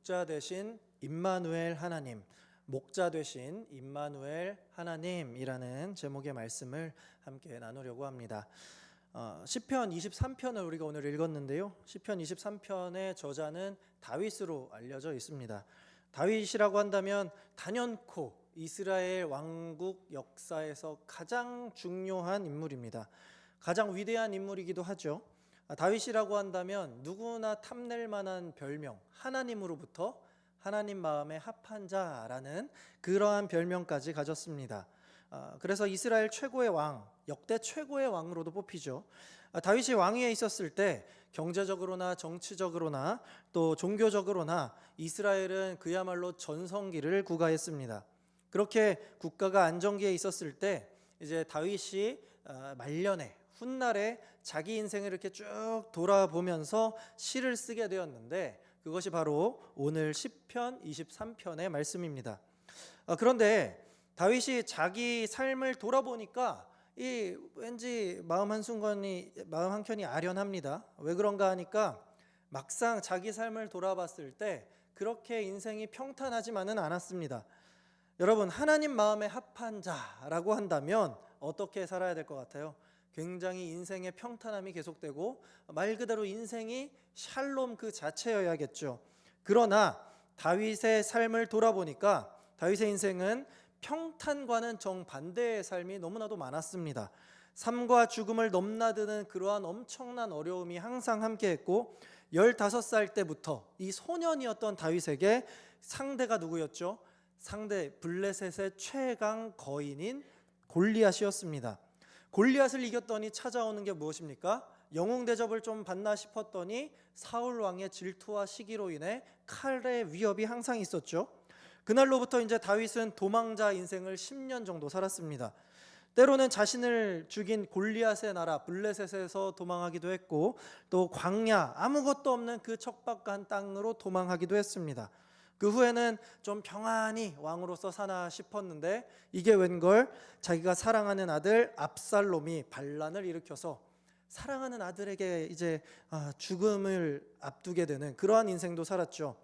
목자 되신 임마누엘 하나님, 목자 되신 임마누엘 하나님이라는 제목의 말씀을 함께 나누려고 합니다. 시편 23편을 우리가 오늘 읽었는데요. 시편 23편의 저자는 다윗으로 알려져 있습니다. 다윗이라고 한다면 단연코 이스라엘 왕국 역사에서 가장 중요한 인물입니다. 가장 위대한 인물이기도 하죠. 다윗이라고 한다면 누구나 탐낼 만한 별명, 하나님으로부터 하나님 마음에 합한 자라는 그러한 별명까지 가졌습니다. 그래서 이스라엘 최고의 왕, 역대 최고의 왕으로도 뽑히죠. 다윗이 왕위에 있었을 때 경제적으로나 정치적으로나 또 종교적으로나 이스라엘은 그야말로 전성기를 구가했습니다. 그렇게 국가가 안정기에 있었을 때 이제 다윗이 말년에 훗날에 자기 인생을 이렇게 쭉 돌아보면서 시를 쓰게 되었는데 그것이 바로 오늘 시편 23편의 말씀입니다. 그런데 다윗이 자기 삶을 돌아보니까 왠지 마음 한켠이 아련합니다. 왜 그런가 하니까 막상 자기 삶을 돌아봤을 때 그렇게 인생이 평탄하지만은 않았습니다. 여러분, 하나님 마음에 합한 자라고 한다면 어떻게 살아야 될 것 같아요? 굉장히 인생의 평탄함이 계속되고 말 그대로 인생이 샬롬 그 자체여야겠죠. 그러나 다윗의 삶을 돌아보니까 다윗의 인생은 평탄과는 정반대의 삶이 너무나도 많았습니다. 삶과 죽음을 넘나드는 그러한 엄청난 어려움이 항상 함께했고 15살 때부터 이 소년이었던 다윗에게 상대가 누구였죠? 상대 블레셋의 최강 거인인 골리앗이었습니다. 골리앗을 이겼더니 찾아오는 게 무엇입니까? 영웅 대접을 좀 받나 싶었더니 사울 왕의 질투와 시기로 인해 칼의 위협이 항상 있었죠. 그날로부터 이제 다윗은 도망자 인생을 10년 정도 살았습니다. 때로는 자신을 죽인 골리앗의 나라 블레셋에서 도망하기도 했고 또 광야 아무것도 없는 그 척박한 땅으로 도망하기도 했습니다. 그 후에는 좀 평안히 왕으로서 사나 싶었는데 이게 웬걸 자기가 사랑하는 아들 압살롬이 반란을 일으켜서 사랑하는 아들에게 이제 죽음을 앞두게 되는 그러한 인생도 살았죠.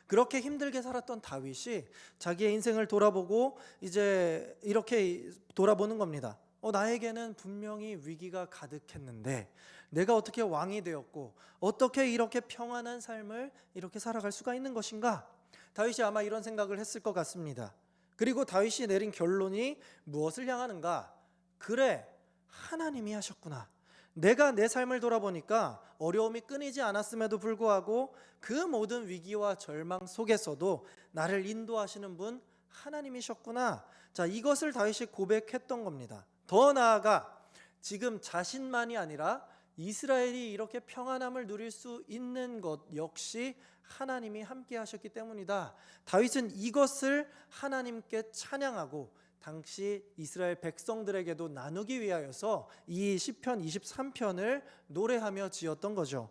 그렇게 힘들게 살았던 다윗이 자기의 인생을 돌아보고 이제 이렇게 돌아보는 겁니다. 나에게는 분명히 위기가 가득했는데 내가 어떻게 왕이 되었고 어떻게 이렇게 평안한 삶을 이렇게 살아갈 수가 있는 것인가? 다윗이 아마 이런 생각을 했을 것 같습니다. 그리고 다윗이 내린 결론이 무엇을 향하는가? 그래, 하나님이 하셨구나. 내가 내 삶을 돌아보니까 어려움이 끊이지 않았음에도 불구하고 그 모든 위기와 절망 속에서도 나를 인도하시는 분 하나님이셨구나. 자, 이것을 다윗이 고백했던 겁니다. 더 나아가 지금 자신만이 아니라 이스라엘이 이렇게 평안함을 누릴 수 있는 것 역시 하나님이 함께 하셨기 때문이다. 다윗은 이것을 하나님께 찬양하고 당시 이스라엘 백성들에게도 나누기 위하여서 이 시편 23편을 노래하며 지었던 거죠.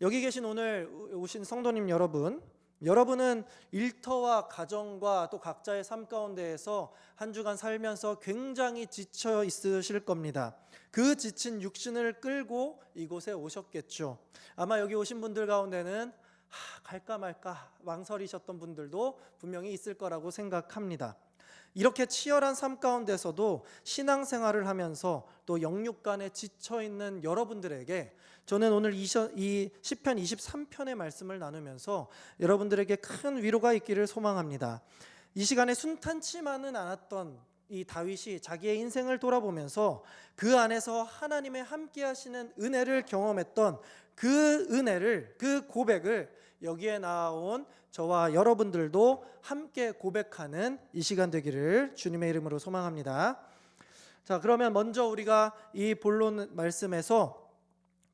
여기 계신 오늘 오신 성도님 여러분은 일터와 가정과 또 각자의 삶 가운데에서 한 주간 살면서 굉장히 지쳐 있으실 겁니다. 그 지친 육신을 끌고 이곳에 오셨겠죠. 아마 여기 오신 분들 가운데는 갈까 말까 망설이셨던 분들도 분명히 있을 거라고 생각합니다. 이렇게 치열한 삶 가운데서도 신앙생활을 하면서 또 영육간에 지쳐있는 여러분들에게 저는 오늘 이 시편 23편의 말씀을 나누면서 여러분들에게 큰 위로가 있기를 소망합니다. 이 시간에 순탄치만은 않았던 이 다윗이 자기의 인생을 돌아보면서 그 안에서 하나님의 함께 하시는 은혜를 경험했던 그 은혜를, 그 고백을 여기에 나온 저와 여러분들도 함께 고백하는 이 시간 되기를 주님의 이름으로 소망합니다. 자, 그러면 먼저 우리가 이 본론 말씀에서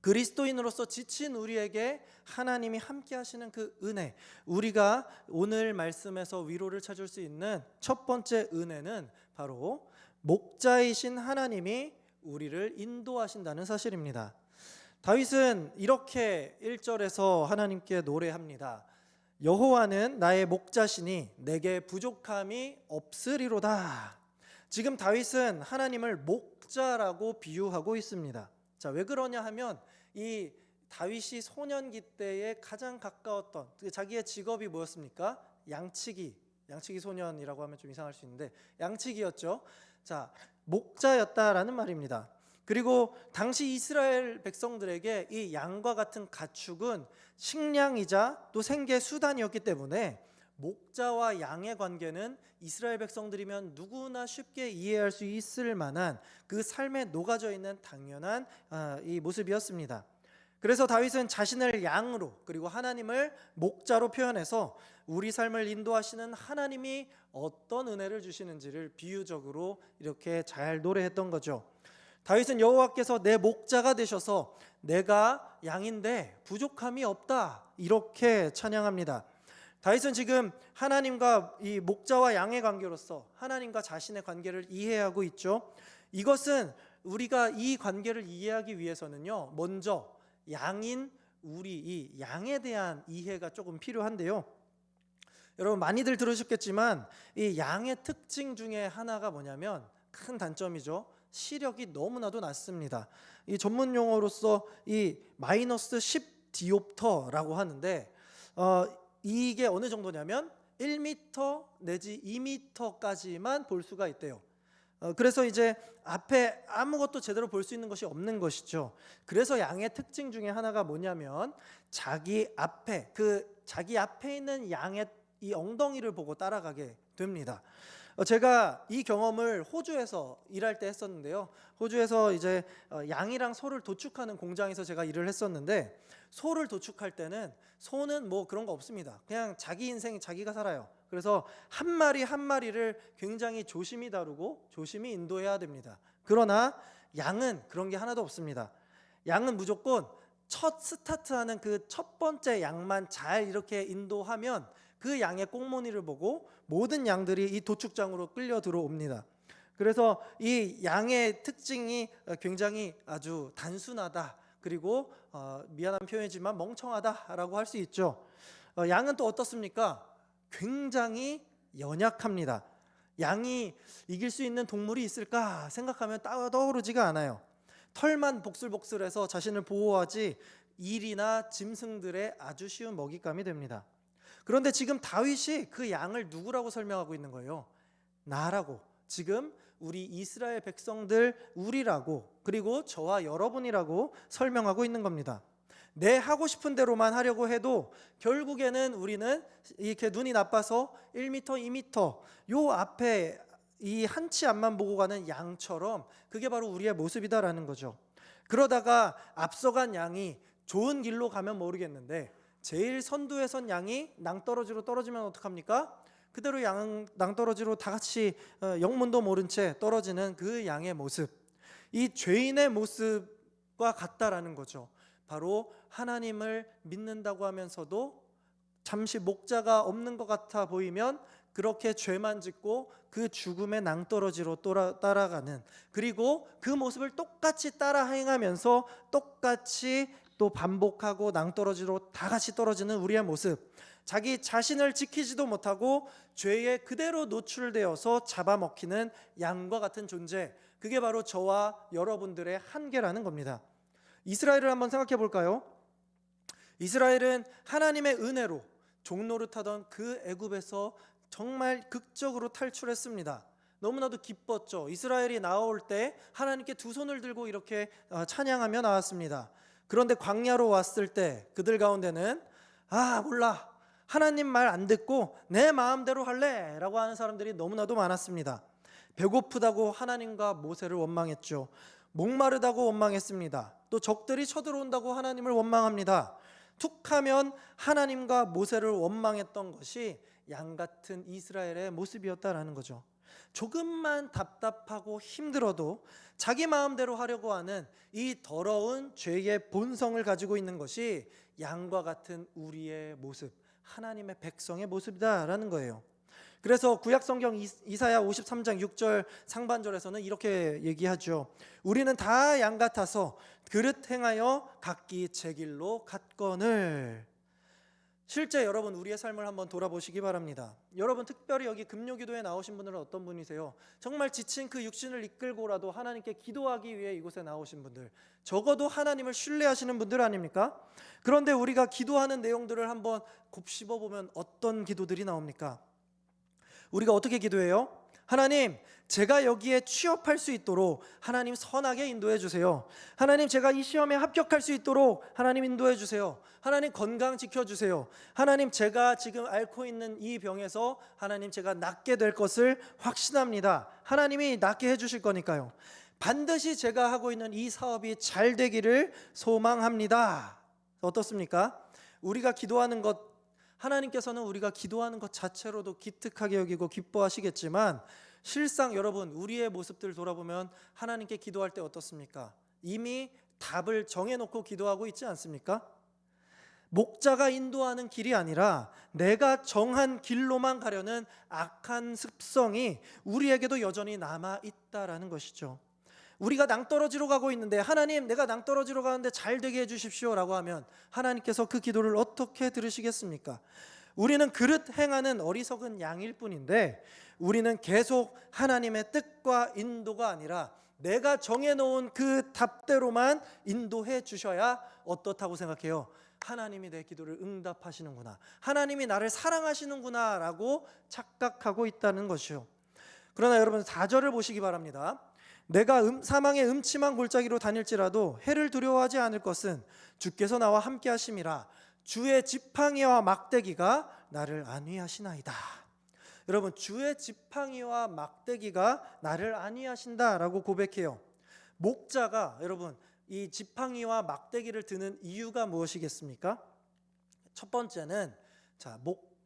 그리스도인으로서 지친 우리에게 하나님이 함께 하시는 그 은혜, 우리가 오늘 말씀에서 위로를 찾을 수 있는 첫 번째 은혜는 바로 목자이신 하나님이 우리를 인도하신다는 사실입니다. 다윗은 이렇게 1절에서 하나님께 노래합니다. 여호와는 나의 목자시니 내게 부족함이 없으리로다. 지금 다윗은 하나님을 목자라고 비유하고 있습니다. 자, 왜 그러냐 하면 이 다윗이 소년기 때에 가장 가까웠던 자기의 직업이 뭐였습니까? 양치기 소년이라고 하면 좀 이상할 수 있는데 양치기였죠. 자, 목자였다라는 말입니다. 그리고 당시 이스라엘 백성들에게 이 양과 같은 가축은 식량이자 또 생계 수단이었기 때문에 목자와 양의 관계는 이스라엘 백성들이면 누구나 쉽게 이해할 수 있을 만한 그 삶에 녹아져 있는 당연한 이 모습이었습니다. 그래서 다윗은 자신을 양으로 그리고 하나님을 목자로 표현해서 우리 삶을 인도하시는 하나님이 어떤 은혜를 주시는지를 비유적으로 이렇게 잘 노래했던 거죠. 다윗은 여호와께서 내 목자가 되셔서 내가 양인데 부족함이 없다 이렇게 찬양합니다. 다윗은 지금 하나님과 이 목자와 양의 관계로서 하나님과 자신의 관계를 이해하고 있죠. 이것은 우리가 이 관계를 이해하기 위해서는요, 먼저 양인 우리 이 양에 대한 이해가 조금 필요한데요. 여러분 많이들 들으셨겠지만 이 양의 특징 중에 하나가 뭐냐면 큰 단점이죠. 시력이 너무나도 낮습니다. 이 전문 용어로서 이 마이너스 10 디옵터라고 하는데 이게 어느 정도냐면 1m 내지 2m까지만 볼 수가 있대요. 그래서 이제 앞에 아무것도 제대로 볼 수 있는 것이 없는 것이죠. 그래서 양의 특징 중에 하나가 뭐냐면 자기 앞에 있는 양의 이 엉덩이를 보고 따라가게 됩니다. 제가 이 경험을 호주에서 일할 때 했었는데요. 호주에서 이제 양이랑 소를 도축하는 공장에서 제가 일을 했었는데 소를 도축할 때는 소는 뭐 그런 거 없습니다. 그냥 자기 인생 자기가 살아요. 그래서 한 마리 한 마리를 굉장히 조심히 다루고 조심히 인도해야 됩니다. 그러나 양은 그런 게 하나도 없습니다. 양은 무조건 첫 스타트하는 그 첫 번째 양만 잘 이렇게 인도하면 그 양의 꽁무니를 보고 모든 양들이 이 도축장으로 끌려 들어옵니다. 그래서 이 양의 특징이 굉장히 아주 단순하다. 그리고 미안한 표현이지만 멍청하다라고 할 수 있죠. 양은 또 어떻습니까? 굉장히 연약합니다. 양이 이길 수 있는 동물이 있을까 생각하면 떠오르지가 않아요. 털만 복슬복슬해서 자신을 보호하지 일이나 짐승들의 아주 쉬운 먹잇감이 됩니다. 그런데 지금 다윗이 그 양을 누구라고 설명하고 있는 거예요? 나라고. 지금 우리 이스라엘 백성들 우리라고 그리고 저와 여러분이라고 설명하고 있는 겁니다. 내 하고 싶은 대로만 하려고 해도 결국에는 우리는 이렇게 눈이 나빠서 1m, 2m 요 앞에 이 한 치 앞만 보고 가는 양처럼 그게 바로 우리의 모습이다라는 거죠. 그러다가 앞서간 양이 좋은 길로 가면 모르겠는데 제일 선두에 선 양이 낭떠러지로 떨어지면 어떡합니까? 그대로 양 낭떠러지로 다 같이 영문도 모른 채 떨어지는 그 양의 모습. 이 죄인의 모습과 같다라는 거죠. 바로 하나님을 믿는다고 하면서도 잠시 목자가 없는 것 같아 보이면 그렇게 죄만 짓고 그 죽음의 낭떠러지로 따라가는, 그리고 그 모습을 똑같이 따라 행하면서 똑같이 또 반복하고 낭떠러지로 다 같이 떨어지는 우리의 모습. 자기 자신을 지키지도 못하고 죄에 그대로 노출되어서 잡아먹히는 양과 같은 존재. 그게 바로 저와 여러분들의 한계라는 겁니다. 이스라엘을 한번 생각해 볼까요? 이스라엘은 하나님의 은혜로 종노릇하던 그 애굽에서 정말 극적으로 탈출했습니다. 너무나도 기뻤죠. 이스라엘이 나올 때 하나님께 두 손을 들고 이렇게 찬양하며 나왔습니다. 그런데 광야로 왔을 때 그들 가운데는 몰라, 하나님 말 안 듣고 내 마음대로 할래 라고 하는 사람들이 너무나도 많았습니다. 배고프다고 하나님과 모세를 원망했죠. 목마르다고 원망했습니다. 또 적들이 쳐들어온다고 하나님을 원망합니다. 툭하면 하나님과 모세를 원망했던 것이 양 같은 이스라엘의 모습이었다라는 거죠. 조금만 답답하고 힘들어도 자기 마음대로 하려고 하는 이 더러운 죄의 본성을 가지고 있는 것이 양과 같은 우리의 모습, 하나님의 백성의 모습이다라는 거예요. 그래서 구약성경 이사야 53장 6절 상반절에서는 이렇게 얘기하죠. 우리는 다 양 같아서 그릇 행하여 각기 제 길로 갔거늘. 실제 여러분 우리의 삶을 한번 돌아보시기 바랍니다. 여러분 특별히 여기 금요기도에 나오신 분들은 어떤 분이세요? 정말 지친 그 육신을 이끌고라도 하나님께 기도하기 위해 이곳에 나오신 분들, 적어도 하나님을 신뢰하시는 분들 아닙니까? 그런데 우리가 기도하는 내용들을 한번 곱씹어 보면 어떤 기도들이 나옵니까? 우리가 어떻게 기도해요? 하나님, 제가 여기에 취업할 수 있도록 하나님 선하게 인도해 주세요. 하나님, 제가 이 시험에 합격할 수 있도록 하나님 인도해 주세요. 하나님, 건강 지켜주세요. 하나님, 제가 지금 앓고 있는 이 병에서 하나님, 제가 낫게 될 것을 확신합니다. 하나님이 낫게 해주실 거니까요. 반드시 제가 하고 있는 이 사업이 잘 되기를 소망합니다. 어떻습니까? 우리가 기도하는 것, 하나님께서는 우리가 기도하는 것 자체로도 기특하게 여기고 기뻐하시겠지만, 실상 여러분 우리의 모습들 돌아보면 하나님께 기도할 때 어떻습니까? 이미 답을 정해놓고 기도하고 있지 않습니까? 목자가 인도하는 길이 아니라 내가 정한 길로만 가려는 악한 습성이 우리에게도 여전히 남아 있다라는 것이죠. 우리가 낭떠러지로 가고 있는데, 하나님, 내가 낭떠러지로 가는데 잘 되게 해주십시오 라고 하면 하나님께서 그 기도를 어떻게 들으시겠습니까? 우리는 그릇 행하는 어리석은 양일 뿐인데, 우리는 계속 하나님의 뜻과 인도가 아니라 내가 정해놓은 그 답대로만 인도해 주셔야 어떻다고 생각해요? 하나님이 내 기도를 응답하시는구나, 하나님이 나를 사랑하시는구나 라고 착각하고 있다는 것이요. 그러나 여러분 4절을 보시기 바랍니다. 내가 사망의 음침한 골짜기로 다닐지라도 해를 두려워하지 않을 것은 주께서 나와 함께 하심이라. 주의 지팡이와 막대기가 나를 안위하시나이다. 여러분, 주의 지팡이와 막대기가 나를 안위하신다라고 고백해요. 목자가 여러분 이 지팡이와 막대기를 드는 이유가 무엇이겠습니까? 첫 번째는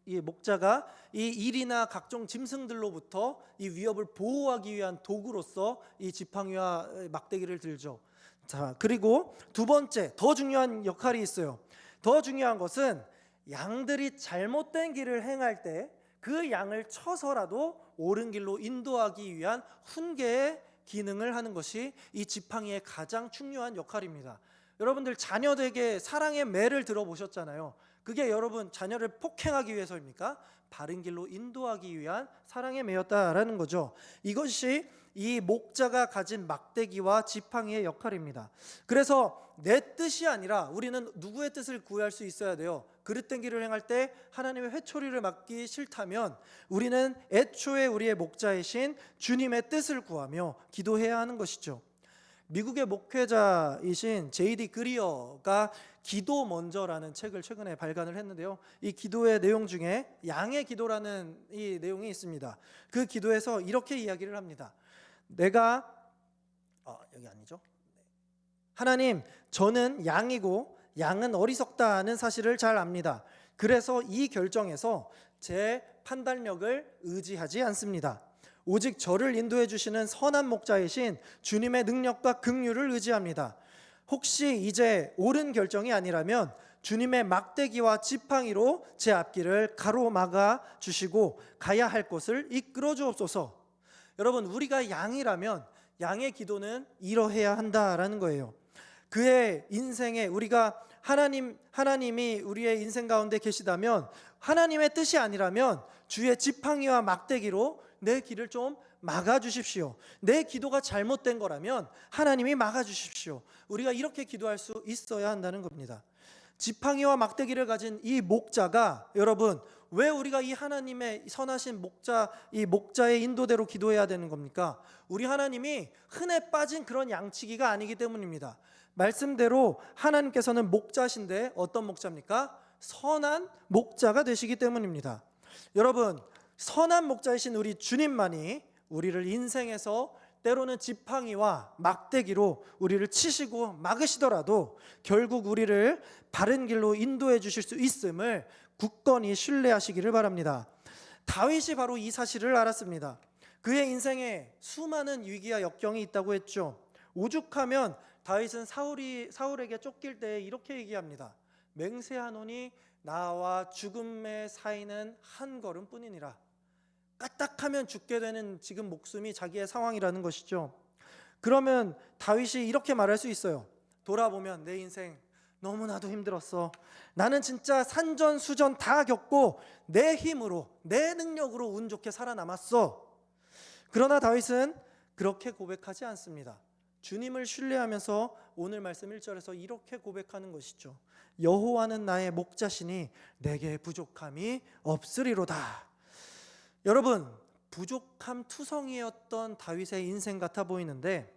이 목자가 이 일이나 각종 짐승들로부터 이 위협을 보호하기 위한 도구로서 이 지팡이와 막대기를 들죠. 자, 그리고 두 번째 더 중요한 역할이 있어요. 더 중요한 것은 양들이 잘못된 길을 행할 때 그 양을 쳐서라도 옳은 길로 인도하기 위한 훈계의 기능을 하는 것이 이 지팡이의 가장 중요한 역할입니다. 여러분들 자녀에게 사랑의 매를 들어보셨잖아요. 그게 여러분 자녀를 폭행하기 위해서입니까? 바른 길로 인도하기 위한 사랑의 매였다라는 거죠. 이것이 이 목자가 가진 막대기와 지팡이의 역할입니다. 그래서 내 뜻이 아니라 우리는 누구의 뜻을 구할 수 있어야 돼요. 그릇된 길을 행할 때 하나님의 회초리를 맞기 싫다면 우리는 애초에 우리의 목자이신 주님의 뜻을 구하며 기도해야 하는 것이죠. 미국의 목회자이신 제이디 그리어가 기도 먼저라는 책을 최근에 발간을 했는데요. 이 기도의 내용 중에 양의 기도라는 이 내용이 있습니다. 그 기도에서 이렇게 이야기를 합니다. 여기 아니죠? 하나님, 저는 양이고 양은 어리석다는 사실을 잘 압니다. 그래서 이 결정에서 제 판단력을 의지하지 않습니다. 오직 저를 인도해 주시는 선한 목자이신 주님의 능력과 긍휼을 의지합니다. 혹시 이제 옳은 결정이 아니라면 주님의 막대기와 지팡이로 제 앞길을 가로막아 주시고 가야 할 곳을 이끌어 주옵소서. 여러분, 우리가 양이라면 양의 기도는 이러해야 한다라는 거예요. 그의 인생에 우리가 하나님이 우리의 인생 가운데 계시다면 하나님의 뜻이 아니라면 주의 지팡이와 막대기로 내 길을 좀 막아주십시오. 내 기도가 잘못된 거라면 하나님이 막아주십시오. 우리가 이렇게 기도할 수 있어야 한다는 겁니다. 지팡이와 막대기를 가진 이 목자가, 여러분, 왜 우리가 이 하나님의 선하신 이 목자의 인도대로 기도해야 되는 겁니까? 우리 하나님이 흔해 빠진 그런 양치기가 아니기 때문입니다. 말씀대로 하나님께서는 목자신데 어떤 목자입니까? 선한 목자가 되시기 때문입니다. 여러분, 선한 목자이신 우리 주님만이 우리를 인생에서 때로는 지팡이와 막대기로 우리를 치시고 막으시더라도 결국 우리를 바른 길로 인도해 주실 수 있음을 굳건히 신뢰하시기를 바랍니다. 다윗이 바로 이 사실을 알았습니다. 그의 인생에 수많은 위기와 역경이 있다고 했죠. 오죽하면 다윗은 사울에게 쫓길 때 이렇게 얘기합니다. 맹세하노니 나와 죽음의 사이는 한 걸음뿐이니라. 까딱하면 죽게 되는 지금 목숨이 자기의 상황이라는 것이죠. 그러면 다윗이 이렇게 말할 수 있어요. 돌아보면 내 인생 너무나도 힘들었어. 나는 진짜 산전수전 다 겪고 내 힘으로, 내 능력으로 운 좋게 살아남았어. 그러나 다윗은 그렇게 고백하지 않습니다. 주님을 신뢰하면서 오늘 말씀 1절에서 이렇게 고백하는 것이죠. 여호와는 나의 목자시니 내게 부족함이 없으리로다. 여러분, 부족함 투성이였던 다윗의 인생 같아 보이는데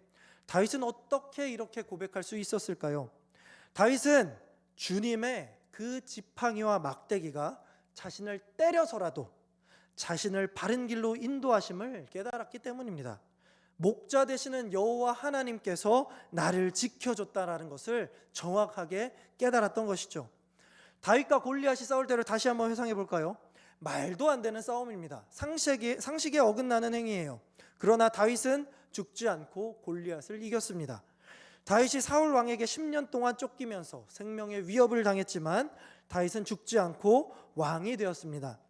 다윗은 어떻게 이렇게 고백할 수 있었을까요? 다윗은 주님의 그 지팡이와 막대기가 자신을 때려서라도 자신을 바른 길로 인도하심을 깨달았기 때문입니다. 목자 되시는 여호와 하나님께서 나를 지켜줬다라는 것을 정확하게 깨달았던 것이죠. 다윗과 골리앗이 싸울 때를 다시 한번 회상해 볼까요? 말도 안 되는 싸움입니다. 상식에 어긋나는 행위예요. 그러나 다윗은 죽지 않고 골리앗을 이겼습니다. 다윗이 사울 왕에게 10년 동안 쫓기면서 생명의 위협을 당했지만 다윗은 죽지 않고 왕이 되었습니다.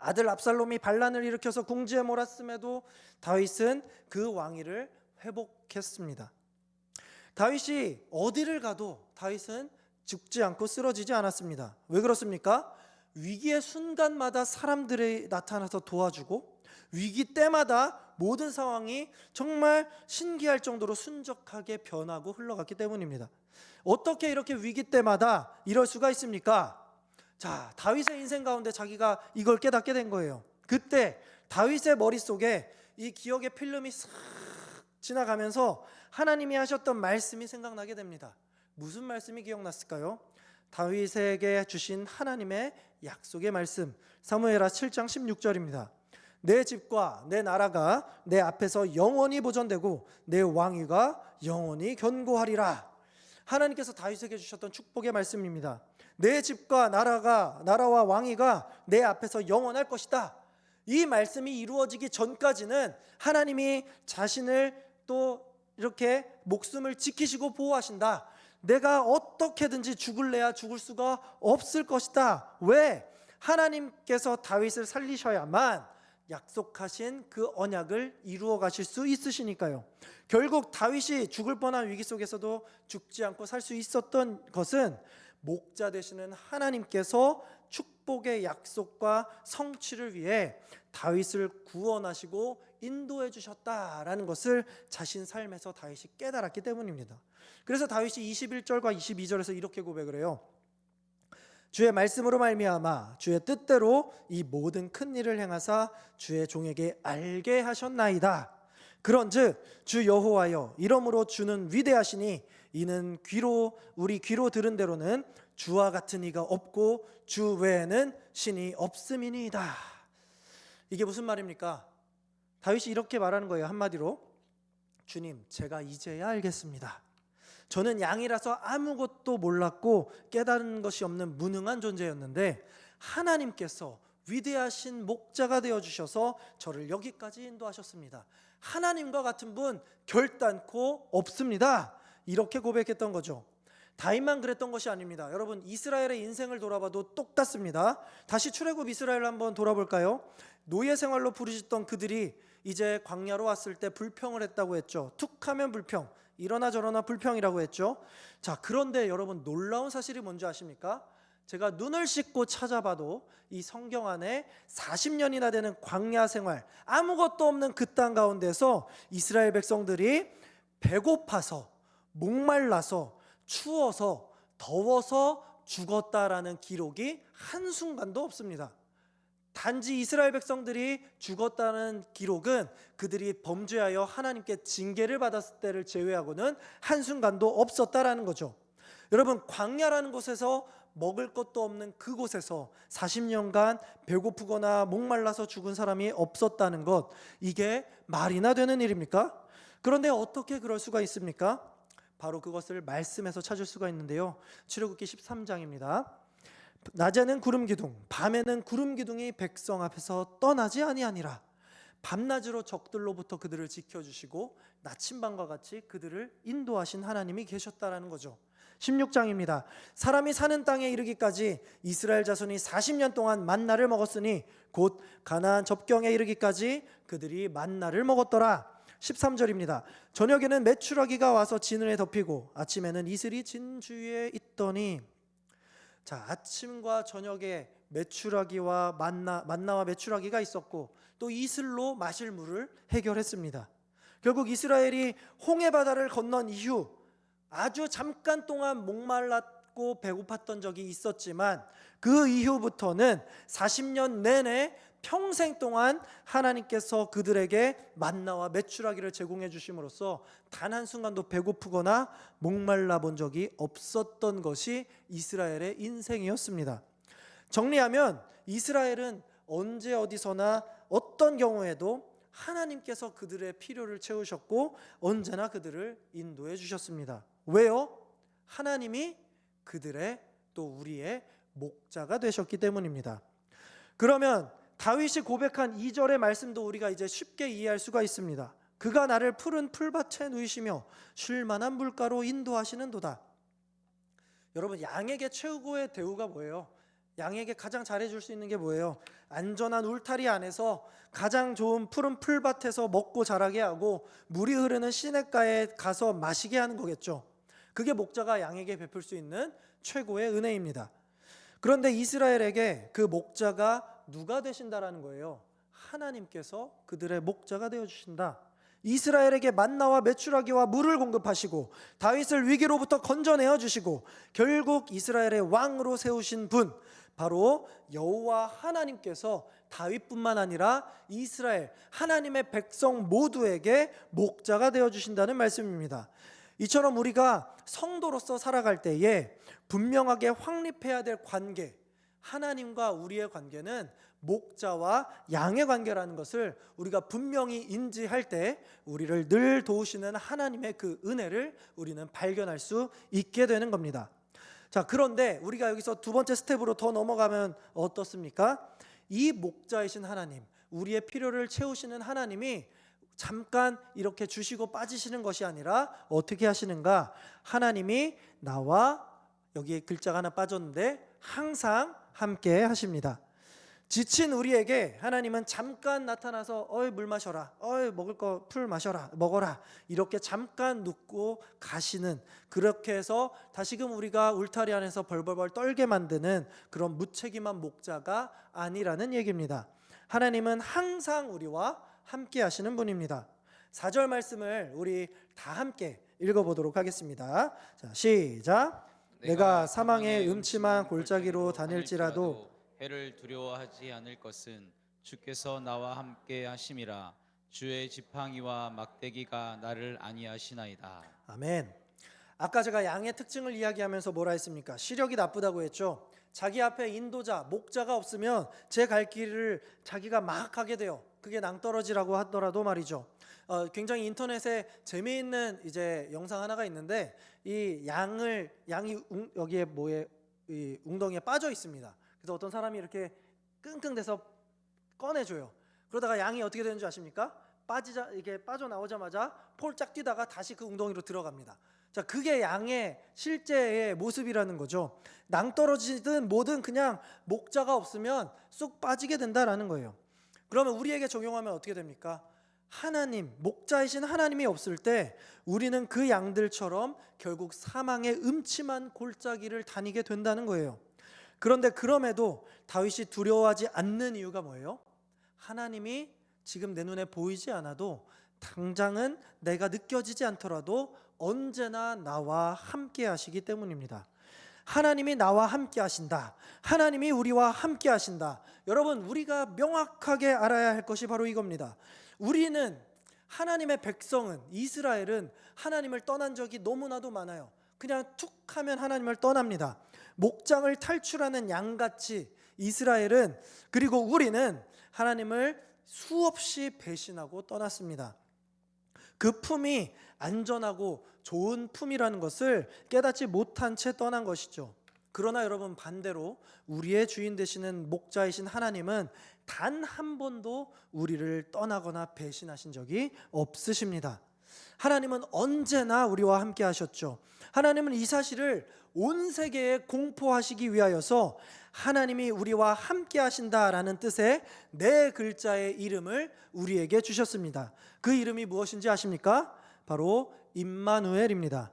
아들 압살롬이 반란을 일으켜서 궁지에 몰았음에도 다윗은 그 왕위를 회복했습니다. 다윗이 어디를 가도 다윗은 죽지 않고 쓰러지지 않았습니다. 왜 그렇습니까? 위기의 순간마다 사람들이 나타나서 도와주고 위기 때마다 모든 상황이 정말 신기할 정도로 순적하게 변하고 흘러갔기 때문입니다. 어떻게 이렇게 위기 때마다 이럴 수가 있습니까? 자, 다윗의 인생 가운데 자기가 이걸 깨닫게 된 거예요. 그때 다윗의 머릿속에 이 기억의 필름이 싹 지나가면서 하나님이 하셨던 말씀이 생각나게 됩니다. 무슨 말씀이 기억났을까요? 다윗에게 주신 하나님의 약속의 말씀, 사무엘하 7장 16절입니다. 내 집과 내 나라가 내 앞에서 영원히 보존되고 내 왕위가 영원히 견고하리라. 하나님께서 다윗에게 주셨던 축복의 말씀입니다. 내 집과 나라와 왕위가 내 앞에서 영원할 것이다. 이 말씀이 이루어지기 전까지는 하나님이 자신을 또 이렇게 목숨을 지키시고 보호하신다. 내가 어떻게든지 죽을래야 죽을 수가 없을 것이다. 왜? 하나님께서 다윗을 살리셔야만 약속하신 그 언약을 이루어 가실 수 있으시니까요. 결국 다윗이 죽을 뻔한 위기 속에서도 죽지 않고 살 수 있었던 것은 목자 되시는 하나님께서 축복의 약속과 성취를 위해 다윗을 구원하시고 인도해 주셨다라는 것을 자신 삶에서 다윗이 깨달았기 때문입니다. 그래서 다윗이 21절과 22절에서 이렇게 고백을 해요. 주의 말씀으로 말미암아 주의 뜻대로 이 모든 큰 일을 행하사 주의 종에게 알게 하셨나이다. 그런즉 주 여호와여, 이러므로 주는 위대하시니 이는 우리 귀로 들은 대로는 주와 같은 이가 없고 주 외에는 신이 없음이니이다. 이게 무슨 말입니까? 다윗이 이렇게 말하는 거예요. 한마디로, 주님, 제가 이제야 알겠습니다. 저는 양이라서 아무것도 몰랐고 깨달은 것이 없는 무능한 존재였는데 하나님께서 위대하신 목자가 되어주셔서 저를 여기까지 인도하셨습니다. 하나님과 같은 분 결단코 없습니다. 이렇게 고백했던 거죠. 다윗만 그랬던 것이 아닙니다. 여러분, 이스라엘의 인생을 돌아봐도 똑같습니다. 다시 출애굽 이스라엘 한번 돌아볼까요? 노예 생활로 부르셨던 그들이 이제 광야로 왔을 때 불평을 했다고 했죠. 툭하면 불평, 이러나 저러나 불평이라고 했죠. 자, 그런데 여러분, 놀라운 사실이 뭔지 아십니까? 제가 눈을 씻고 찾아봐도 이 성경 안에 40년이나 되는 광야 생활, 아무것도 없는 그 땅 가운데서 이스라엘 백성들이 배고파서, 목말라서, 추워서, 더워서 죽었다라는 기록이 한순간도 없습니다. 단지 이스라엘 백성들이 죽었다는 기록은 그들이 범죄하여 하나님께 징계를 받았을 때를 제외하고는 한순간도 없었다라는 거죠. 여러분, 광야라는 곳에서 먹을 것도 없는 그곳에서 40년간 배고프거나 목말라서 죽은 사람이 없었다는 것, 이게 말이나 되는 일입니까? 그런데 어떻게 그럴 수가 있습니까? 바로 그것을 말씀에서 찾을 수가 있는데요. 출애굽기 13장입니다. 낮에는 구름 기둥, 밤에는 구름 기둥이 백성 앞에서 떠나지 아니하니라. 밤낮으로 적들로부터 그들을 지켜주시고 나침반과 같이 그들을 인도하신 하나님이 계셨다라는 거죠. 16장입니다. 사람이 사는 땅에 이르기까지 이스라엘 자손이 40년 동안 만나를 먹었으니 곧 가나안 접경에 이르기까지 그들이 만나를 먹었더라. 13절입니다. 저녁에는 메추라기가 와서 진을 덮이고 아침에는 이슬이 진 주위에 있더니. 자, 아침과 저녁에 메추라기와 만나와 메추라기가 있었고 또 이슬로 마실 물을 해결했습니다. 결국 이스라엘이 홍해 바다를 건넌 이후 아주 잠깐 동안 목말랐고 배고팠던 적이 있었지만 그 이후부터는 40년 내내 평생 동안 하나님께서 그들에게 만나와 메추라기를 제공해 주심으로써 단 한순간도 배고프거나 목말라 본 적이 없었던 것이 이스라엘의 인생이었습니다. 정리하면 이스라엘은 언제 어디서나 어떤 경우에도 하나님께서 그들의 필요를 채우셨고 언제나 그들을 인도해 주셨습니다. 왜요? 하나님이 그들의 또 우리의 목자가 되셨기 때문입니다. 그러면 다윗이 고백한 2절의 말씀도 우리가 이제 쉽게 이해할 수가 있습니다. 그가 나를 푸른 풀밭에 누이시며 쉴 만한 물가로 인도하시는도다. 여러분, 양에게 최고의 대우가 뭐예요? 양에게 가장 잘해줄 수 있는 게 뭐예요? 안전한 울타리 안에서 가장 좋은 푸른 풀밭에서 먹고 자라게 하고 물이 흐르는 시냇가에 가서 마시게 하는 거겠죠. 그게 목자가 양에게 베풀 수 있는 최고의 은혜입니다. 그런데 이스라엘에게 그 목자가 누가 되신다라는 거예요? 하나님께서 그들의 목자가 되어주신다. 이스라엘에게 만나와 메추라기와 물을 공급하시고 다윗을 위기로부터 건져내어 주시고 결국 이스라엘의 왕으로 세우신 분, 바로 여호와 하나님께서 다윗뿐만 아니라 이스라엘 하나님의 백성 모두에게 목자가 되어주신다는 말씀입니다. 이처럼 우리가 성도로서 살아갈 때에 분명하게 확립해야 될 관계, 하나님과 우리의 관계는 목자와 양의 관계라는 것을 우리가 분명히 인지할 때 우리를 늘 도우시는 하나님의 그 은혜를 우리는 발견할 수 있게 되는 겁니다. 자, 그런데 우리가 여기서 두 번째 스텝으로 더 넘어가면 어떻습니까? 이 목자이신 하나님, 우리의 필요를 채우시는 하나님이 잠깐 이렇게 주시고 빠지시는 것이 아니라 어떻게 하시는가? 하나님이 나와, 여기에 글자가 하나 빠졌는데, 항상 함께 하십니다. 지친 우리에게 하나님은 잠깐 나타나서 물 마셔라, 먹을 거 풀 마셔라, 먹어라, 이렇게 잠깐 눕고 가시는, 그렇게 해서 다시금 우리가 울타리 안에서 벌벌벌 떨게 만드는 그런 무책임한 목자가 아니라는 얘기입니다. 하나님은 항상 우리와 함께 하시는 분입니다. 4절 말씀을 우리 다 함께 읽어보도록 하겠습니다. 자, 시작. 내가 사망의 음침한 골짜기로 다닐지라도 해를 두려워하지 않을 것은 주께서 나와 함께 하심이라. 주의 지팡이와 막대기가 나를 안위하시나이다. 아멘. 아까 제가 양의 특징을 이야기하면서 뭐라 했습니까? 시력이 나쁘다고 했죠. 자기 앞에 인도자, 목자가 없으면 제 갈 길을 자기가 막 가게 돼요. 그게 낭떠러지라고 하더라도 말이죠. 굉장히 인터넷에 재미있는 이제 영상 하나가 있는데 이 양이 여기에 이 웅덩이에 빠져 있습니다. 그래서 어떤 사람이 이렇게 끙끙대서 꺼내줘요. 그러다가 양이 어떻게 되는 줄 아십니까? 이게 빠져나오자마자 폴짝 뛰다가 다시 그 웅덩이로 들어갑니다. 자, 그게 양의 실제의 모습이라는 거죠. 낭떠러지든 뭐든 그냥 목자가 없으면 쑥 빠지게 된다라는 거예요. 그러면 우리에게 적용하면 어떻게 됩니까? 하나님, 목자이신 하나님이 없을 때 우리는 그 양들처럼 결국 사망의 음침한 골짜기를 다니게 된다는 거예요. 그런데 그럼에도 다윗이 두려워하지 않는 이유가 뭐예요? 하나님이 지금 내 눈에 보이지 않아도, 당장은 내가 느껴지지 않더라도 언제나 나와 함께 하시기 때문입니다. 하나님이 나와 함께 하신다. 하나님이 우리와 함께 하신다. 여러분, 우리가 명확하게 알아야 할 것이 바로 이겁니다. 우리는, 하나님의 백성은, 이스라엘은 하나님을 떠난 적이 너무나도 많아요. 그냥 툭 하면 하나님을 떠납니다. 목장을 탈출하는 양같이 이스라엘은, 그리고 우리는 하나님을 수없이 배신하고 떠났습니다. 그 품이 안전하고 좋은 품이라는 것을 깨닫지 못한 채 떠난 것이죠. 그러나 여러분, 반대로 우리의 주인 되시는 목자이신 하나님은 단 한 번도 우리를 떠나거나 배신하신 적이 없으십니다. 하나님은 언제나 우리와 함께 하셨죠. 하나님은 이 사실을 온 세계에 공포하시기 위하여서 하나님이 우리와 함께 하신다라는 뜻의 네 글자의 이름을 우리에게 주셨습니다. 그 이름이 무엇인지 아십니까? 바로 임마누엘입니다.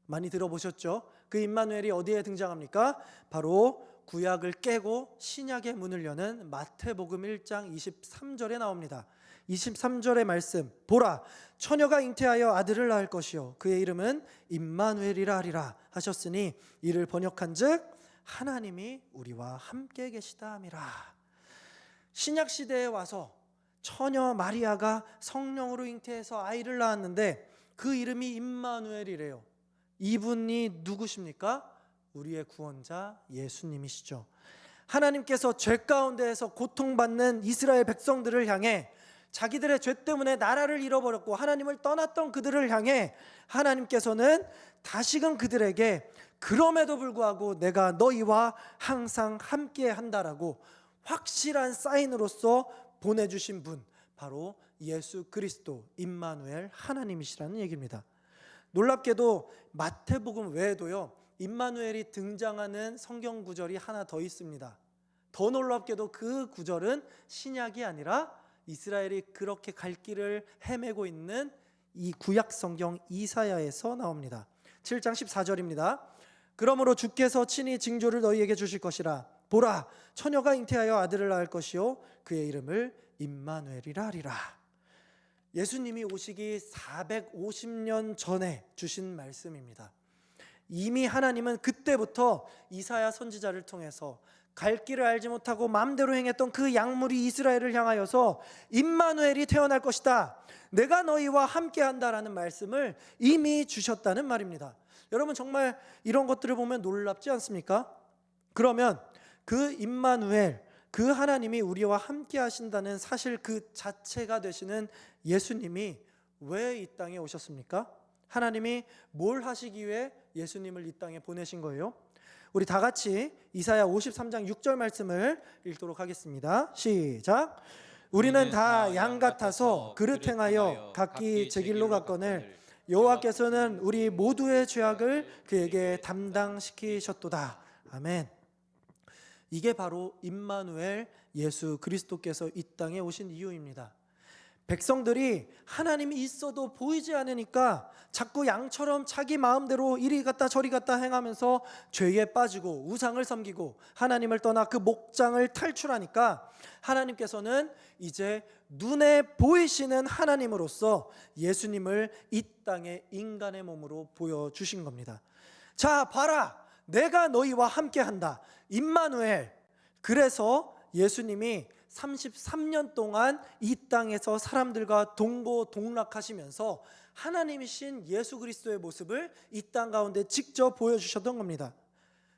많이 들어보셨죠? 그 임마누엘이 어디에 등장합니까? 바로 구약을 깨고 신약의 문을 여는 마태복음 1장 23절에 나옵니다. 23절의 말씀, 보라, 처녀가 잉태하여 아들을 낳을 것이요 그의 이름은 임마누엘이라 하리라 하셨으니 이를 번역한즉 하나님이 우리와 함께 계시다 함이라. 신약 시대에 와서 처녀 마리아가 성령으로 잉태해서 아이를 낳았는데 그 이름이 임마누엘이래요. 이분이 누구십니까? 우리의 구원자 예수님이시죠. 하나님께서 죄 가운데에서 고통받는 이스라엘 백성들을 향해 자기들의 죄 때문에 나라를 잃어버렸고 하나님을 떠났던 그들을 향해 하나님께서는 다시금 그들에게 그럼에도 불구하고 내가 너희와 항상 함께 한다라고 확실한 사인으로서 보내주신 분, 바로 예수 그리스도 임마누엘 하나님이시라는 얘기입니다. 놀랍게도 마태복음 외에도요 임마누엘이 등장하는 성경 구절이 하나 더 있습니다. 더 놀랍게도 그 구절은 신약이 아니라 이스라엘이 그렇게 갈 길을 헤매고 있는 이 구약 성경 이사야에서 나옵니다. 7장 14절입니다. 그러므로 주께서 친히 징조를 너희에게 주실 것이라. 보라, 처녀가 잉태하여 아들을 낳을 것이요 그의 이름을 임마누엘이라 하리라. 예수님이 오시기 450년 전에 주신 말씀입니다. 이미 하나님은 그때부터 이사야 선지자를 통해서 갈 길을 알지 못하고 마음대로 행했던 그 약물이 이스라엘을 향하여서 임마누엘이 태어날 것이다, 내가 너희와 함께한다라는 말씀을 이미 주셨다는 말입니다. 여러분 정말 이런 것들을 보면 놀랍지 않습니까? 그러면 그 임마누엘, 그 하나님이 우리와 함께 하신다는 사실 그 자체가 되시는 예수님이 왜 이 땅에 오셨습니까? 하나님이 뭘 하시기 위해 예수님을 이 땅에 보내신 거예요? 우리 다 같이 이사야 53장 6절 말씀을 읽도록 하겠습니다. 시작. 우리는 다 양 같아서 그릇 행하여 각기 제 길로 갔거늘 여호와께서는 우리 모두의 죄악을 그에게 담당시키셨도다. 아멘. 이게 바로 임마누엘 예수 그리스도께서 이 땅에 오신 이유입니다. 백성들이 하나님이 있어도 보이지 않으니까 자꾸 양처럼 자기 마음대로 이리 갔다 저리 갔다 행하면서 죄에 빠지고 우상을 섬기고 하나님을 떠나 그 목장을 탈출하니까 하나님께서는 이제 눈에 보이시는 하나님으로서 예수님을 이 땅에 인간의 몸으로 보여주신 겁니다. 자, 봐라, 내가 너희와 함께한다, 임마누엘. 그래서 예수님이 33년 동안 이 땅에서 사람들과 동고동락하시면서 하나님이신 예수 그리스도의 모습을 이 땅 가운데 직접 보여주셨던 겁니다.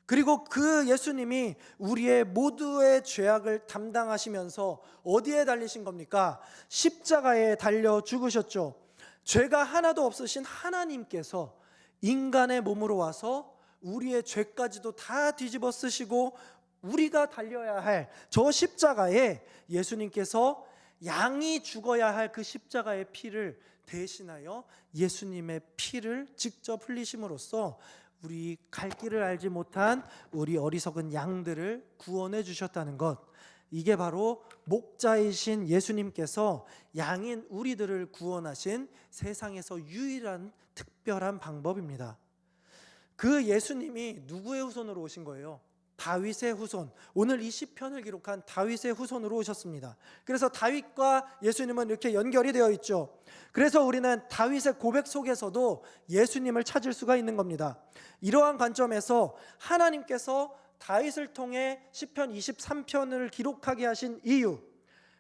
그리고 그 예수님이 우리의 모두의 죄악을 담당하시면서 어디에 달리신 겁니까? 십자가에 달려 죽으셨죠. 죄가 하나도 없으신 하나님께서 인간의 몸으로 와서 우리의 죄까지도 다 뒤집어 쓰시고 우리가 달려야 할 저 십자가에 예수님께서 양이 죽어야 할 그 십자가의 피를 대신하여 예수님의 피를 직접 흘리심으로써 우리 갈 길을 알지 못한 우리 어리석은 양들을 구원해 주셨다는 것, 이게 바로 목자이신 예수님께서 양인 우리들을 구원하신 세상에서 유일한 특별한 방법입니다. 그 예수님이 누구의 후손으로 오신 거예요? 다윗의 후손, 오늘 이 시편을 기록한 다윗의 후손으로 오셨습니다. 그래서 다윗과 예수님은 이렇게 연결이 되어 있죠. 그래서 우리는 다윗의 고백 속에서도 예수님을 찾을 수가 있는 겁니다. 이러한 관점에서 하나님께서 다윗을 통해 시편 23편을 기록하게 하신 이유,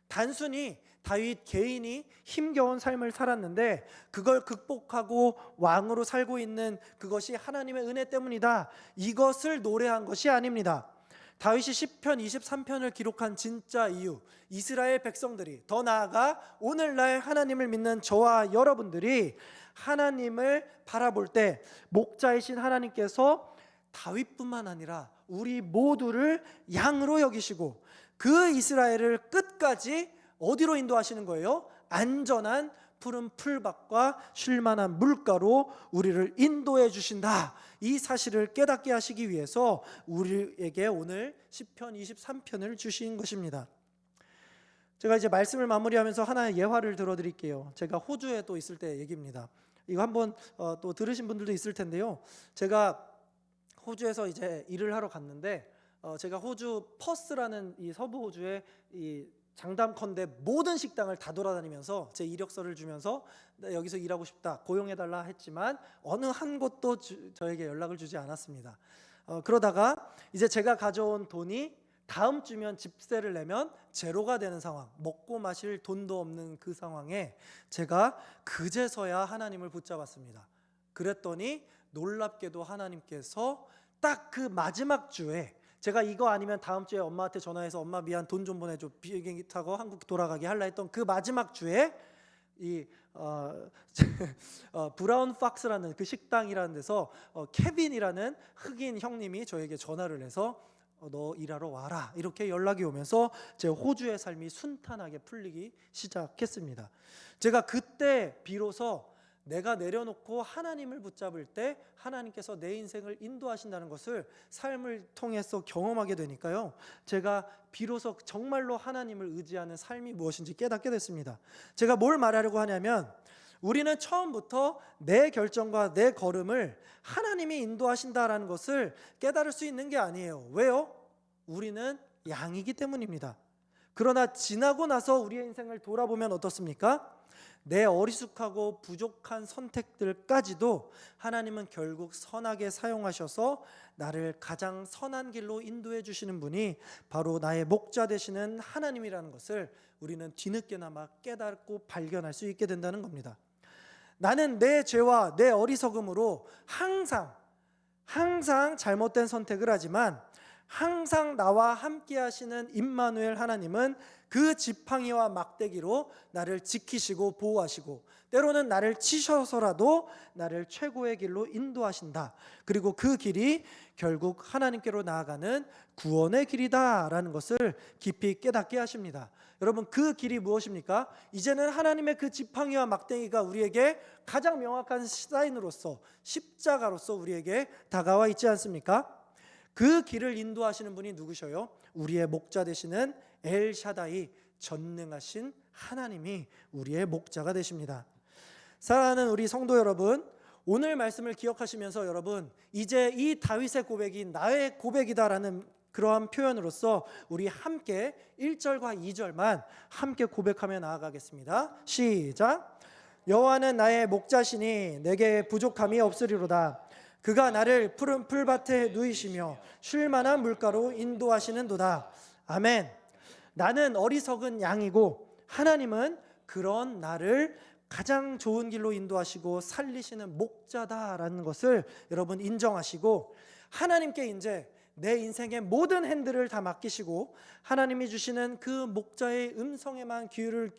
단순히 다윗 개인이 힘겨운 삶을 살았는데 그걸 극복하고 왕으로 살고 있는 그것이 하나님의 은혜 때문이다, 이것을 노래한 것이 아닙니다. 다윗이 시편 23편을 기록한 진짜 이유, 이스라엘 백성들이, 더 나아가 오늘날 하나님을 믿는 저와 여러분들이 하나님을 바라볼 때 목자이신 하나님께서 다윗뿐만 아니라 우리 모두를 양으로 여기시고 그 이스라엘을 끝까지 어디로 인도하시는 거예요? 안전한 푸른 풀밭과 쉴만한 물가로 우리를 인도해 주신다. 이 사실을 깨닫게 하시기 위해서 우리에게 오늘 시편 23편을 주신 것입니다. 제가 이제 말씀을 마무리하면서 하나의 예화를 들어드릴게요. 제가 호주에 또 있을 때 얘기입니다. 이거 한번 또 들으신 분들도 있을 텐데요. 제가 호주에서 이제 일을 하러 갔는데 제가 호주 퍼스라는 이 서부 호주의 이 장담컨대 모든 식당을 다 돌아다니면서 제 이력서를 주면서 여기서 일하고 싶다, 고용해달라 했지만 어느 한 곳도 저에게 연락을 주지 않았습니다. 그러다가 이제 제가 가져온 돈이 다음 주면 집세를 내면 제로가 되는 상황, 먹고 마실 돈도 없는 그 상황에 제가 그제서야 하나님을 붙잡았습니다. 그랬더니 놀랍게도 하나님께서 딱 그 마지막 주에, 제가 이거 아니면 다음 주에 엄마한테 전화해서 엄마 미안, 돈 좀 보내줘, 비행기 타고 한국 돌아가게 할라 했던 그 마지막 주에 이 브라운 팍스라는 그 식당이라는 데서 케빈이라는 흑인 형님이 저에게 전화를 해서 너 일하러 와라, 이렇게 연락이 오면서 제 호주의 삶이 순탄하게 풀리기 시작했습니다. 제가 그때 비로소 내가 내려놓고 하나님을 붙잡을 때 하나님께서 내 인생을 인도하신다는 것을 삶을 통해서 경험하게 되니까요, 제가 비로소 정말로 하나님을 의지하는 삶이 무엇인지 깨닫게 됐습니다. 제가 뭘 말하려고 하냐면, 우리는 처음부터 내 결정과 내 걸음을 하나님이 인도하신다라는 것을 깨달을 수 있는 게 아니에요. 왜요? 우리는 양이기 때문입니다. 그러나 지나고 나서 우리의 인생을 돌아보면 어떻습니까? 내 어리숙하고 부족한 선택들까지도 하나님은 결국 선하게 사용하셔서 나를 가장 선한 길로 인도해 주시는 분이 바로 나의 목자 되시는 하나님이라는 것을 우리는 뒤늦게나마 깨닫고 발견할 수 있게 된다는 겁니다. 나는 내 죄와 내 어리석음으로 항상 잘못된 선택을 하지만 항상 나와 함께 하시는 임마누엘 하나님은 그 지팡이와 막대기로 나를 지키시고 보호하시고 때로는 나를 치셔서라도 나를 최고의 길로 인도하신다. 그리고 그 길이 결국 하나님께로 나아가는 구원의 길이다라는 것을 깊이 깨닫게 하십니다. 여러분, 그 길이 무엇입니까? 이제는 하나님의 그 지팡이와 막대기가 우리에게 가장 명확한 사인으로서, 십자가로서 우리에게 다가와 있지 않습니까? 그 길을 인도하시는 분이 누구셔요? 우리의 목자 되시는 엘샤다이, 전능하신 하나님이 우리의 목자가 되십니다. 사랑하는 우리 성도 여러분, 오늘 말씀을 기억하시면서 여러분, 이제 이 다윗의 고백이 나의 고백이다라는 그러한 표현으로서 우리 함께 1절과 2절만 함께 고백하며 나아가겠습니다. 시작. 여호와는 나의 목자시니 내게 부족함이 없으리로다. 그가 나를 푸른 풀밭에 누이시며 쉴 만한 물가로 인도하시는도다. 아멘. 나는 어리석은 양이고 하나님은 그런 나를 가장 좋은 길로 인도하시고 살리시는 목자다라는 것을 여러분 인정하시고, 하나님께 이제 내 인생의 모든 핸들을 다 맡기시고 하나님이 주시는 그 목자의 음성에만 귀를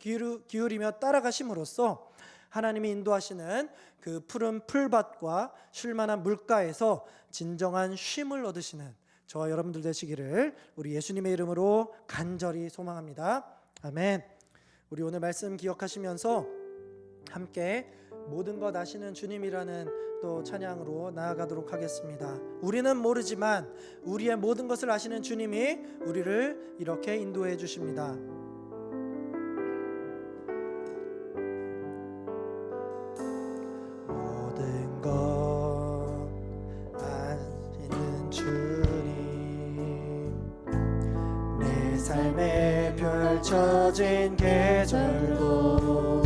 기울이며 따라가심으로써 하나님이 인도하시는 그 푸른 풀밭과 쉴만한 물가에서 진정한 쉼을 얻으시는 저와 여러분들 되시기를 우리 예수님의 이름으로 간절히 소망합니다. 아멘. 우리 오늘 말씀 기억하시면서 함께 모든 것 아시는 주님이라는 또 찬양으로 나아가도록 하겠습니다. 우리는 모르지만 우리의 모든 것을 아시는 주님이 우리를 이렇게 인도해 주십니다. 모든 것 아시는 주님, 내 삶에 펼쳐진 계절도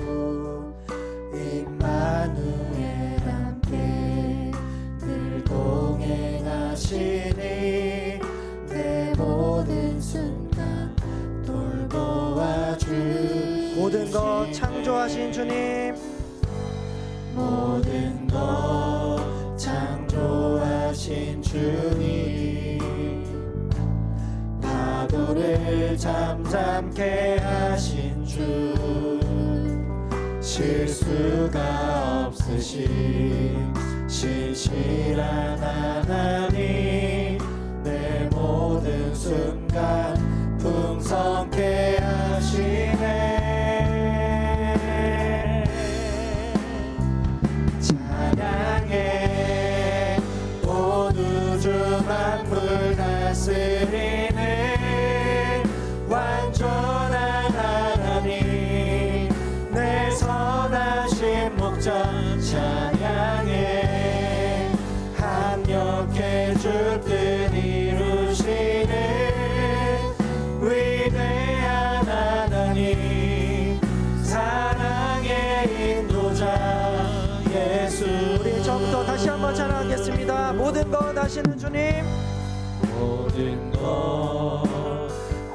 임마누엘 함께 늘 동행하시니 내 모든 순간 돌보아 주. 모든 것 창조하신 주님, 모든 것 창조하신 주님, 파도를 잠잠케 하신 주, 실수가 없으신 신실한 하나님, 내 모든 순간 풍성케 하시네. 모든 것 하시는 주님, 모든 것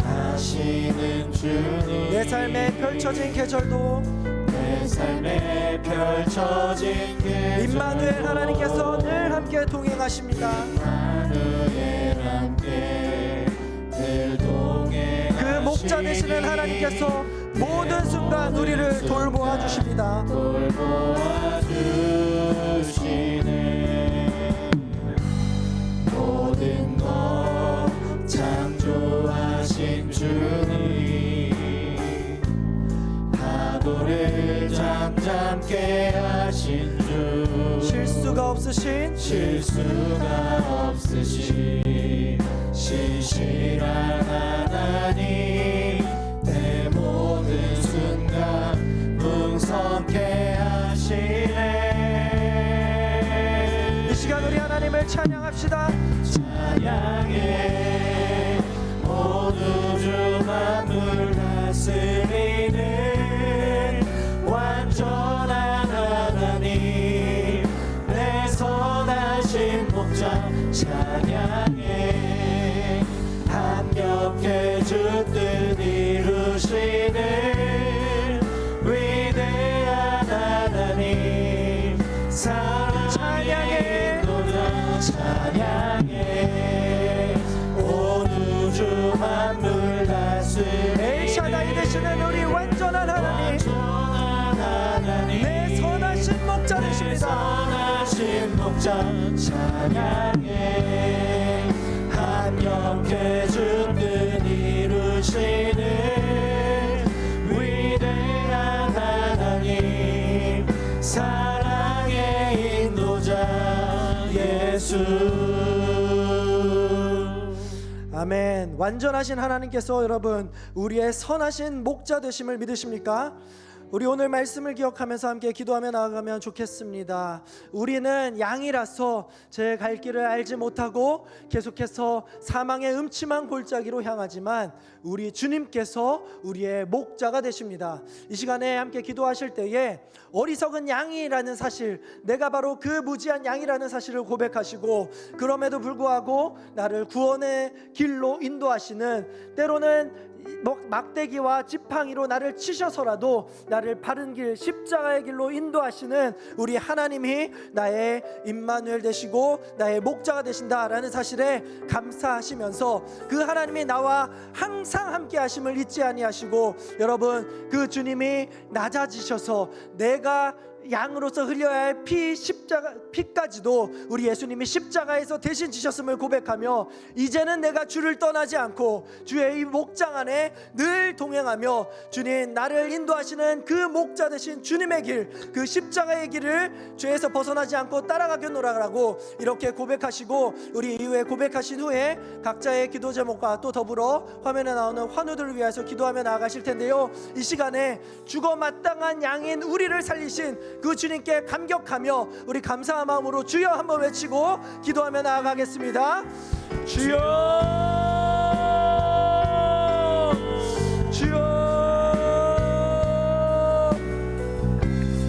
하시는 주님, 내 삶에 펼쳐진 계절도 내 삶에 펼쳐진 계절도 임마누엘 하나님께서 늘 함께 동행하십니다. 임마누엘 함께 늘 동행하시니 그 목자 되시는 하나님께서 모든 순간 우리를 돌보아 주십니다. 돌보아 주시네. 모든 것 창조하신 주님, 파도를 잠잠케 하신 주, 실수가 없으신 실수가 없으신 신실한 하나님, 내 모든 순간 풍성케 하시네. 이 시간 우리 하나님을 찬양합시다. 찬양해 온 우주 만물 다스리는 완전한 하나님, 내 선하신 목자 찬양해 합력해 주 뜻 이루시는 위대한 하나님, 사랑의 인도자 찬양해 온 우주 만물 다스리는 엘샤다이 되시는 우리 완전한 하나님, 내 선하신 목자 내 되십니다. 선하신 목자 찬양해 합력해 주 뜻 이루시는 위대한 하나님, 사랑의 인도자 예수. 아멘. 완전하신 하나님께서 여러분 우리의 선하신 목자 되심을 믿으십니까? 우리 오늘 말씀을 기억하면서 함께 기도하며 나아가면 좋겠습니다. 우리는 양이라서 제 갈 길을 알지 못하고 계속해서 사망의 음침한 골짜기로 향하지만 우리 주님께서 우리의 목자가 되십니다. 이 시간에 함께 기도하실 때에 어리석은 양이라는 사실, 내가 바로 그 무지한 양이라는 사실을 고백하시고, 그럼에도 불구하고 나를 구원의 길로 인도하시는, 때로는 막대기와 지팡이로 나를 치셔서라도 나를 바른 길, 십자가의 길로 인도하시는 우리 하나님이 나의 임마누엘 되시고 나의 목자가 되신다라는 사실에 감사하시면서 그 하나님이 나와 항상 함께 하심을 잊지 아니하시고, 여러분 그 주님이 낮아지셔서 내가 양으로서 흘려야 할 피까지도 우리 예수님이 십자가에서 대신 지셨음을 고백하며, 이제는 내가 주를 떠나지 않고 주의 이 목장 안에 늘 동행하며 주님 나를 인도하시는 그 목자 되신 주님의 길, 그 십자가의 길을 죄에서 벗어나지 않고 따라가겠노라라고 이렇게 고백하시고, 우리 이후에 고백하신 후에 각자의 기도 제목과 또 더불어 화면에 나오는 환우들을 위해서 기도하며 나아가실 텐데요, 이 시간에 죽어 마땅한 양인 우리를 살리신 그 주님께 감격하며 우리 감사한 마음으로 주여 한번 외치고 기도하며 나아가겠습니다. 주여, 주여.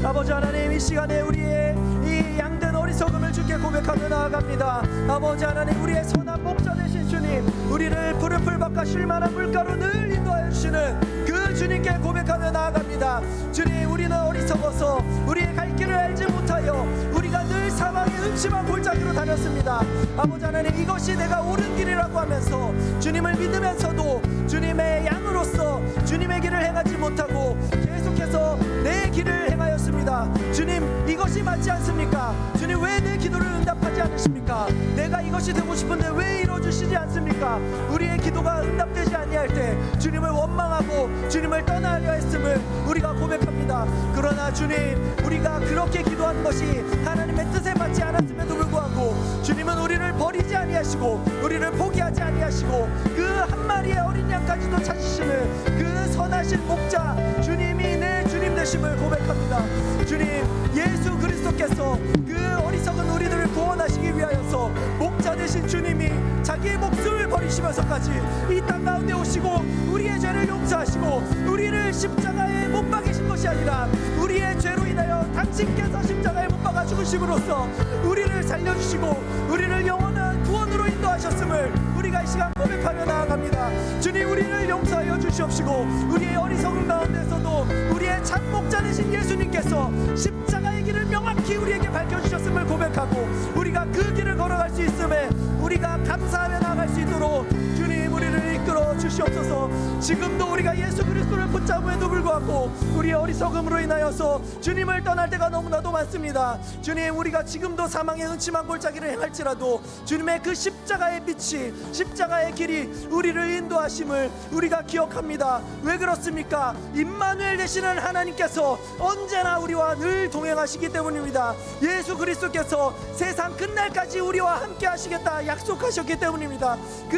아버지 하나님, 이 시간에 우리의 이 양된 어리석음을 주께 고백하며 나아갑니다. 아버지 하나님, 우리의 선한 목자 되신 주님, 우리를 푸른 풀 바깥 쉴만한 물가로 늘 인도하여 주시는 그 주님께 고백하며 나아갑니다. 주님, 우리는 어리석어서 우리의 갈 길을 알지 못하여 우리가 늘 사망의 음침한 골짜기로 다녔습니다. 아버지 하나님, 이것이 내가 옳은 길이라고 하면서 주님을 믿으면서도 주님의 양으로서 주님의 길을 행하지 못하고 계속해서 내 길을 행하였습니다. 주님, 이것이 맞지 않습니까? 주님, 왜 내 기도를 응답하지 않으십니까? 내가 이것이 되고 싶은데 왜 이루어주시지 않습니까? 우리의 기도가 응답되지 아니할 때 주님을 원망하고 주님을 떠나려 했음을 우리가 고백합니다. 그러나 주님, 우리가 그렇게 기도하는 것이 하나님의 뜻에 맞지 않았음에도 불구하고 주님은 우리를 버리지 아니하시고 우리를 포기하지 아니하시고 그 한 마리의 어린 양까지도 찾으시는 그 선하신 목자 주님이 내 주님 되심을 고백합니다. 주님, 예수 그리스도께서 그 어리석은 우리들을 구원하시기 위하여서 목자 되신 주님이 자기의 목숨을 버리시면서까지 이 땅 가운데 오시고 우리의 죄를 용서하시고 우리를 십자가에 못 박이신 것이 아니라 우리의 죄로 인하여 당신께서 십자가에 못 박아 죽으심으로써 우리를 살려주시고 우리를 영원한 구원으로 인도하셨음을 우리가 이 시간 고백하며 나아갑니다. 주님, 우리를 용서하여 주시옵시고 우리의 어리석은 가운데서도 우리의 참 목자 되신 예수님께서 십자가의 길을 명확히 우리에게 밝혀주셨음을 고백하고 우리가 그 길을 걸어갈 수 있음에 우리가 감사하며 나아갈 수 있도록 주님, 우리를 이끌어 주시옵소서. 지금도 우리가 예수 그리스도를 붙잡음에도 불구하고 우리의 어리석음으로 인하여서 주님을 떠날 때가 너무나도 많습니다. 주님, 우리가 지금도 사망의 음침한 골짜기를 행할지라도 주님의 그 십자가의 빛이, 십자가의 길이 우리를 인도하심을 우리가 기억합니다. 왜 그렇습니까? 임마누엘 되시는 하나님께서 언제나 우리와 늘 동행하시기 때문입니다. 예수 그리스도께서 세상 끝날까지 우리와 함께 하시겠다 약속하셨기 때문입니다. 그